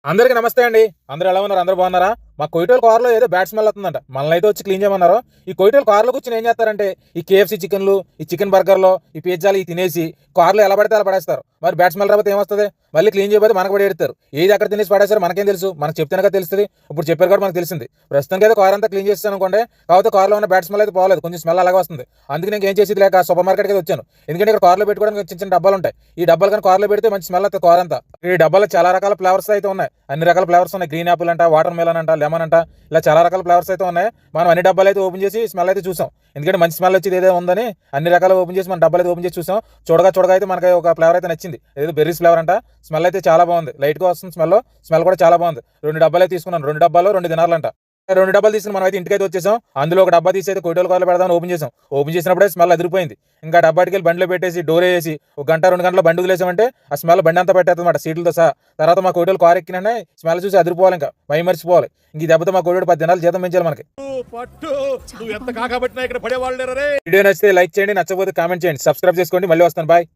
అందరికీ నమస్తే అండి. అందరూ ఎలా ఉన్నారు? అందరూ బాగున్నారా? మా కొయిటోల్ కార్లో ఏదో బ్యాడ్ స్మెల్ వస్తుందంట. మనల్ని అయితే వచ్చి క్లీన్ చేయమన్నారు. ఈ కొయిటోల్ కార్లో కూర్చొని ఏం చేస్తారంటే ఈ కేఎఫ్సీ చికెన్లు, ఈ చికెన్ బర్గర్లు, ఈ పిజ్జాలు తినేసి కార్లో ఎలా పడితే అలా పడేస్తారు. మరి బ్యాడ్ స్మెల్ రాకపోతే ఏమొస్తుంది? మళ్ళీ క్లీన్ చేయబోతే మనకు పడి ఎడతారు. ఏది అక్కడ తినేసి పడేస్తారు మనకేం తెలుసు? మనకు చెప్తేనే తెలుస్తుంది. ఇప్పుడు చెప్పారు కూడా మనకు తెలిసింది. ప్రస్తుతానికి అయితే కార్ అంతా క్లీన్ చేస్తాను అనుకోండి. కాకపోతే కార్లో ఉన్న బ్యాడ్ స్మెల్ అయితే పోలేదు. కొంచెం స్మెల్ అలాగే వస్తుంది. అందుకే నేను ఏం చేసేది లేక సూపర్ మార్కెట్కి అయితే వచ్చాను. ఎందుకంటే ఇక్కడ కార్లో పెట్టుకోవడానికి చిన్న చిన్న డబ్బాలు ఉంటాయి. ఈ డబ్బాలు కానీ కార్లో పెడితే మంచి స్మెల్ అవుతుంది కార్ అంతా. ఈ డబ్బాలో చాలా రకాల ఫ్లేవర్స్ అయితే ఉన్నాయి. అన్ని రకాల ఫ్లేవర్స్ ఉన్నాయి. గ్రీన్ యాపిల్ అంట, వాటర్ మెలన్ అంట, లెమన్ అంట, ఇలా చాలా రకాల ఫ్లేవర్స్ అయితే ఉన్నాయి. మనం అన్ని డబ్బాలు అయితే ఓపెన్ చేసి స్మెల్ అయితే చూసాం. ఎందుకంటే మంచి స్మెల్ వచ్చేది ఏదో ఉందని అన్ని రకాలు ఓపెన్ చేసి మన డబ్బాలు అయితే ఓపెన్ చేసి చూసాం. చూడగా అయితే మనకి ఒక ఫ్లేవర్ అయితే నచ్చింది. ఏదో బెర్రీస్ ఫ్లేవర్ అంట. స్మెల్ అయితే చాలా బాగుంది. లైట్గా వస్తుంది స్మెల్ కూడా చాలా బాగుంది. 2 డబ్బాలు అయితే తీసుకున్నాను. 2 డబ్బాలు 2 దినాలంట. 2 డబ్బాలు తీసుకుని మనం అయితే ఇంటికైతే వచ్చేసాం. అందులో ఒక డబ్బా తీసి అయితే కొయిటోల్ కార్లో పెడదామని ఓపెన్ చేసాం. ఓపెన్ చేసినప్పుడే స్మెల్ అదిరిపోయింది. ఇంకా డబ్బాటికి వెళ్ళి బండిలో పెట్టేసి డోర్ వేసి 1 గంట 2 గంటల బండి వదిలేసామంటే ఆ స్మెల్ బండి అంతా పెట్టేస్తుందన్నమాట సీట్లతో సహా. తర్వాత మా కొయిటోల్ కార్ ఎక్కినా స్మెల్ చూసి అదిరిపోవాలి. ఇంకా మర్చిపోవాలి. ఇంక ఈ దెబ్బతో మా కొయిటోడు 10 దినాలు జీతం పెంచాలి మనకి. వీడియో నచ్చితే లైక్ చేయండి, నచ్చకపోతే కామెంట్ చేయండి, సబ్స్క్రైబ్ చేసుకోండి. మళ్ళీ వస్తాను. బాయ్.